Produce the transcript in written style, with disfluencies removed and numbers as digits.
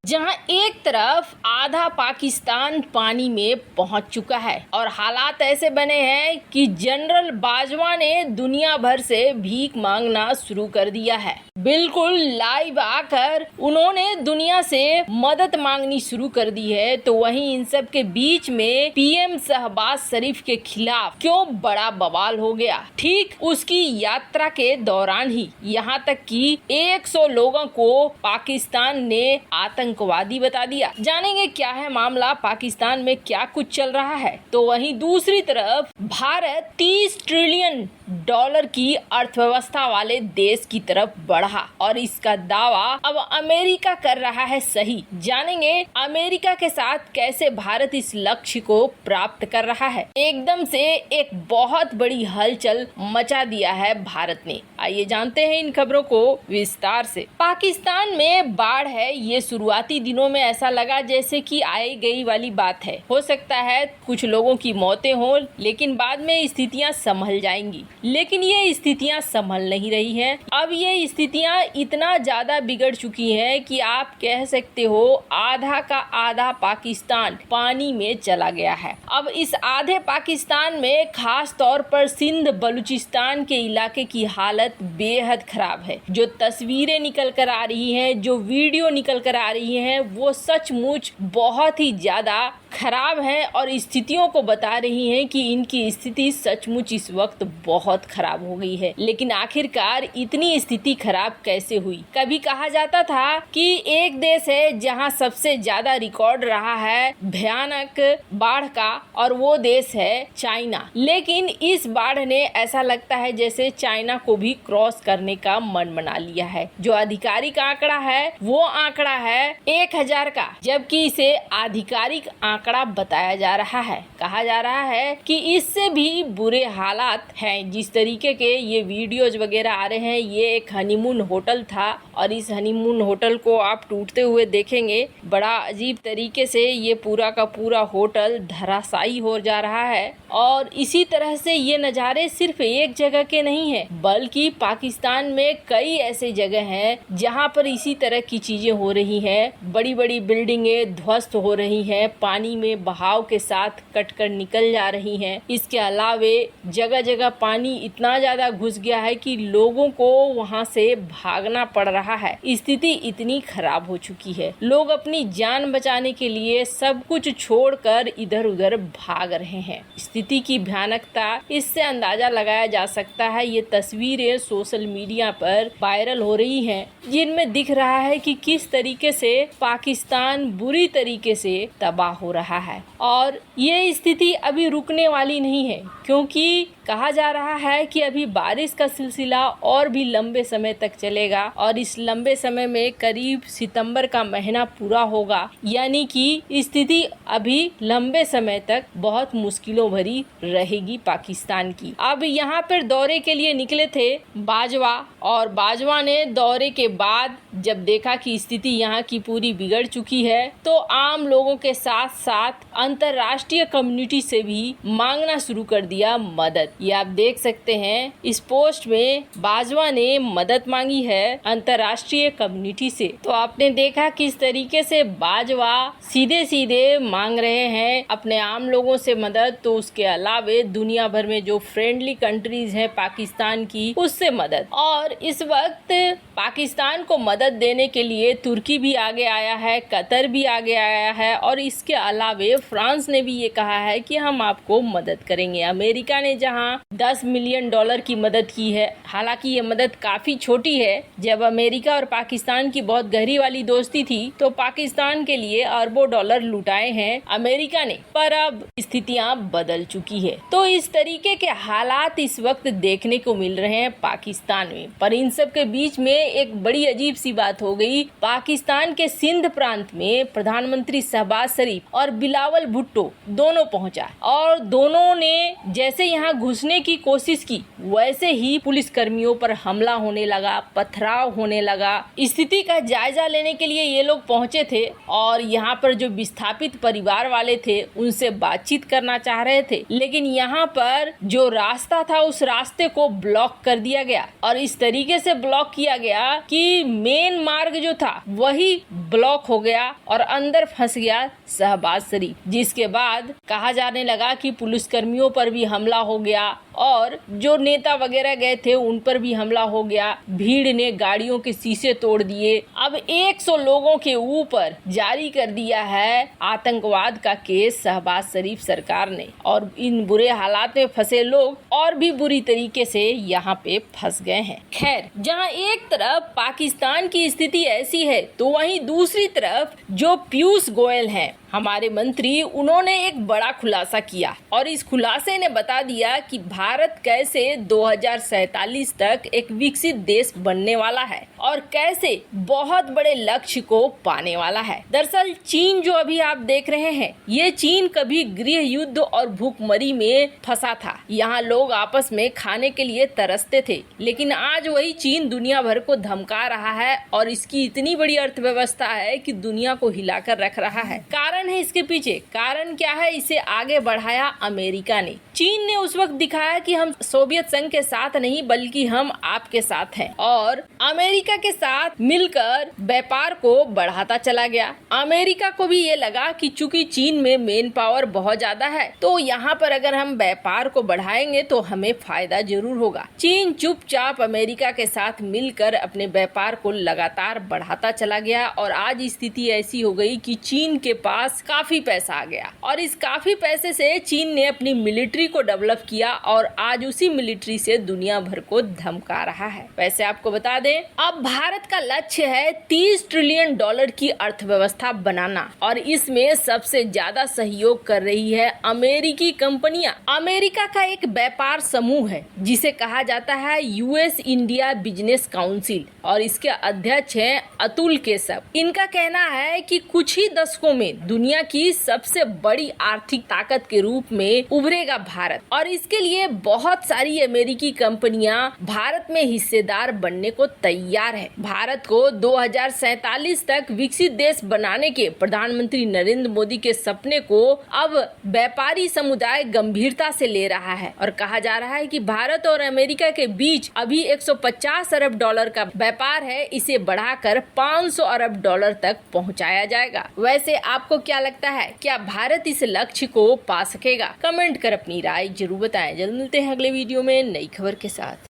जहां एक तरफ आधा पाकिस्तान पानी में पहुंच चुका है और हालात ऐसे बने हैं कि जनरल बाजवा ने दुनिया भर से भीख मांगना शुरू कर दिया है। बिल्कुल लाइव आकर उन्होंने दुनिया से मदद मांगनी शुरू कर दी है। तो वहीं इन सब के बीच में पीएम शहबाज शरीफ के खिलाफ क्यों बड़ा बवाल हो गया, ठीक उसकी यात्रा के दौरान ही। यहां तक कि 100 लोगों को पाकिस्तान ने आतंकवादी बता दिया। जानेंगे क्या है मामला, पाकिस्तान में क्या कुछ चल रहा है। तो वहीं दूसरी तरफ भारत 30 ट्रिलियन डॉलर की अर्थव्यवस्था वाले देश की तरफ बढ़ा और इसका दावा अब अमेरिका कर रहा है सही। जानेंगे अमेरिका के साथ कैसे भारत इस लक्ष्य को प्राप्त कर रहा है। एकदम से एक बहुत बड़ी हलचल मचा दिया है भारत ने। आइए जानते हैं इन खबरों को विस्तार से। पाकिस्तान में बाढ़ है, ये शुरुआती दिनों में ऐसा लगा जैसे कि आई गई वाली बात है। हो सकता है कुछ लोगों की मौतें हों, लेकिन बाद में स्थितियां संभल जाएंगी। लेकिन ये स्थितियां संभल नहीं रही हैं। अब ये स्थितियां इतना ज्यादा बिगड़ चुकी हैं कि आप कह सकते हो आधा का आधा पाकिस्तान पानी में चला गया है। अब इस आधे पाकिस्तान में खास तौर पर सिंध बलूचिस्तान के इलाके की हालत बेहद खराब है। जो तस्वीरें निकल कर आ रही हैं, जो वीडियो निकल कर आ रही हैं, वो सचमुच बहुत ही ज्यादा खराब है और स्थितियों को बता रही हैं कि इनकी स्थिति सचमुच इस वक्त बहुत खराब हो गई है। लेकिन आखिरकार इतनी स्थिति खराब कैसे हुई। कभी कहा जाता था कि एक देश है जहां सबसे ज्यादा रिकॉर्ड रहा है भयानक बाढ़ का, और वो देश है चाइना। लेकिन इस बाढ़ ने ऐसा लगता है जैसे चाइना को भी क्रॉस करने का मन बना लिया है। जो आधिकारिक आंकड़ा है वो आंकड़ा है 1000 का, जबकि इसे आधिकारिक आंकड़ा बताया जा रहा है। कहा जा रहा है कि इससे भी बुरे हालात हैं। जिस तरीके के ये वीडियोज वगैरह आ रहे हैं, ये एक हनीमून होटल था और इस हनीमून होटल को आप टूटते हुए देखेंगे। बड़ा अजीब तरीके से ये पूरा का पूरा होटल धराशायी हो जा रहा है। और इसी तरह से ये नज़ारे सिर्फ एक जगह के नहीं है, बल्कि पाकिस्तान में कई ऐसे जगह हैं जहां पर इसी तरह की चीजें हो रही हैं। बड़ी बड़ी बिल्डिंगें ध्वस्त हो रही हैं, पानी में बहाव के साथ कटकर निकल जा रही हैं। इसके अलावे जगह जगह पानी इतना ज्यादा घुस गया है कि लोगों को वहां से भागना पड़ रहा है। स्थिति इतनी खराब हो चुकी है, लोग अपनी जान बचाने के लिए सब कुछ छोड़कर इधर उधर भाग रहे हैं। स्थिति की भयानकता इससे अंदाजा लगाया जा सकता है। ये तस्वीरें सोशल मीडिया पर वायरल हो रही हैं, जिनमें दिख रहा है कि किस तरीके से पाकिस्तान बुरी तरीके से तबाह हो रहा है। और ये स्थिति अभी रुकने वाली नहीं है, क्योंकि कहा जा रहा है कि अभी बारिश का सिलसिला और भी लंबे समय तक चलेगा और इस लंबे समय में करीब सितंबर का महीना पूरा होगा। यानी कि स्थिति अभी लंबे समय तक बहुत मुश्किलों भरी रहेगी पाकिस्तान की। अब यहाँ पर दौरे के लिए निकले थे बाजवा, और बाजवा ने दौरे के बाद जब देखा कि स्थिति यहाँ की पूरी बिगड़ चुकी है, तो आम लोगों के साथ साथ अंतर्राष्ट्रीय कम्युनिटी से भी मांगना शुरू कर दिया मदद। ये आप देख सकते हैं, इस पोस्ट में बाजवा ने मदद मांगी है अंतर्राष्ट्रीय कम्युनिटी से। तो आपने देखा किस तरीके से बाजवा सीधे सीधे मांग रहे हैं अपने आम लोगों से मदद, तो उसके अलावे दुनिया भर में जो फ्रेंडली कंट्रीज हैं पाकिस्तान की, उससे मदद। और इस वक्त पाकिस्तान को मदद देने के लिए तुर्की भी आगे आया है, कतर भी आगे आया है, और इसके अलावे फ्रांस ने भी ये कहा है कि हम आपको मदद करेंगे। अमेरिका ने जहां 10 मिलियन डॉलर की मदद की है, हालांकि ये मदद काफी छोटी है। जब अमेरिका और पाकिस्तान की बहुत गहरी वाली दोस्ती थी तो पाकिस्तान के लिए अरबों डॉलर लुटाए हैं अमेरिका ने, पर अब स्थितियां बदल चुकी है। तो इस तरीके के हालात इस वक्त देखने को मिल रहे हैं पाकिस्तान में। पर इन सब के बीच में एक बड़ी अजीब सी बात हो गई। पाकिस्तान के सिंध प्रांत में प्रधानमंत्री शहबाज शरीफ और बिलावल भुट्टो दोनों पहुंचा, और दोनों ने जैसे यहाँ घुसने की कोशिश की, वैसे ही पुलिस कर्मियों पर हमला होने लगा, पथराव होने लगा। स्थिति का जायजा लेने के लिए ये लोग पहुंचे थे और यहाँ पर जो विस्थापित परिवार वाले थे उनसे बातचीत करना चाह रहे थे, लेकिन यहाँ पर जो रास्ता था उस रास्ते को ब्लॉक कर दिया गया और इस तरीके से ब्लॉक किया गया कि मेन मार्ग जो था वही ब्लॉक हो गया और अंदर फंस गया शहबाज शरीफ, जिसके बाद कहा जाने लगा कि पुलिसकर्मियों पर भी हमला हो गया और जो नेता वगैरह गए थे उन पर भी हमला हो गया। भीड़ ने गाड़ियों के शीशे तोड़ दिए। अब 100 लोगों के ऊपर जारी कर दिया है आतंकवाद का केस शहबाज शरीफ सरकार ने और इन बुरे हालात में फंसे लोग और भी बुरी तरीके से यहाँ पे फंस गए हैं। खैर, जहाँ एक तरफ पाकिस्तान की स्थिति ऐसी है तो वहीं दूसरी तरफ जो पीयूष गोयल हैं हमारे मंत्री, उन्होंने एक बड़ा खुलासा किया और इस खुलासे ने बता दिया कि भारत कैसे 2047 तक एक विकसित देश बनने वाला है और कैसे बहुत बड़े लक्ष्य को पाने वाला है। दरअसल चीन जो अभी आप देख रहे हैं, ये चीन कभी गृह युद्ध और भूखमरी में फंसा था। यहाँ लोग आपस में खाने के लिए तरसते थे, लेकिन आज वही चीन दुनिया भर को धमका रहा है और इसकी इतनी बड़ी अर्थव्यवस्था है कि दुनिया को हिलाकर रख रहा है। कारण है इसके पीछे, कारण क्या है? इसे आगे बढ़ाया अमेरिका ने। चीन ने उस वक्त दिखाया कि हम सोवियत संघ के साथ नहीं बल्कि हम आपके साथ हैं और अमेरिका के साथ मिलकर व्यापार को बढ़ाता चला गया। अमेरिका को भी ये लगा कि चूंकि चीन में मेन पावर बहुत ज्यादा है तो यहाँ पर अगर हम व्यापार को बढ़ाएंगे तो हमें फायदा जरूर होगा। चीन चुपचाप अमेरिका के साथ मिलकर अपने व्यापार को लगातार बढ़ाता चला गया और आज स्थिति ऐसी हो गई कि चीन के पास काफी पैसा आ गया और इस काफी पैसे से चीन ने अपनी मिलिट्री को डेवलप किया और आज उसी मिलिट्री से दुनिया भर को धमका रहा है। वैसे आपको बता दें, अब भारत का लक्ष्य है $30 ट्रिलियन की अर्थव्यवस्था बनाना और इसमें सबसे ज्यादा सहयोग कर रही है अमेरिकी कंपनियां। अमेरिका का एक व्यापार समूह है जिसे कहा जाता है यूएस इंडिया बिजनेस काउंसिल और इसके अध्यक्ष हैं अतुल केशव। इनका कहना है कि कुछ ही दशकों में दुनिया की सबसे बड़ी आर्थिक ताकत के रूप में उभरेगा भारत और इसके लिए बहुत सारी अमेरिकी कंपनियां भारत में हिस्सेदार बनने को तैयार है। भारत को 2047 तक विकसित देश बनाने के प्रधानमंत्री नरेंद्र मोदी के सपने को अब व्यापारी समुदाय गंभीरता से ले रहा है और कहा जा रहा है कि भारत और अमेरिका के बीच अभी $150 अरब का व्यापार है, इसे बढ़ाकर $500 अरब तक पहुंचाया जाएगा। वैसे आपको क्या लगता है, क्या भारत इस लक्ष्य को पा सकेगा? कमेंट कर अपनी राय जरूर बताएं। जल्द मिलते हैं अगले वीडियो में नई खबर के साथ।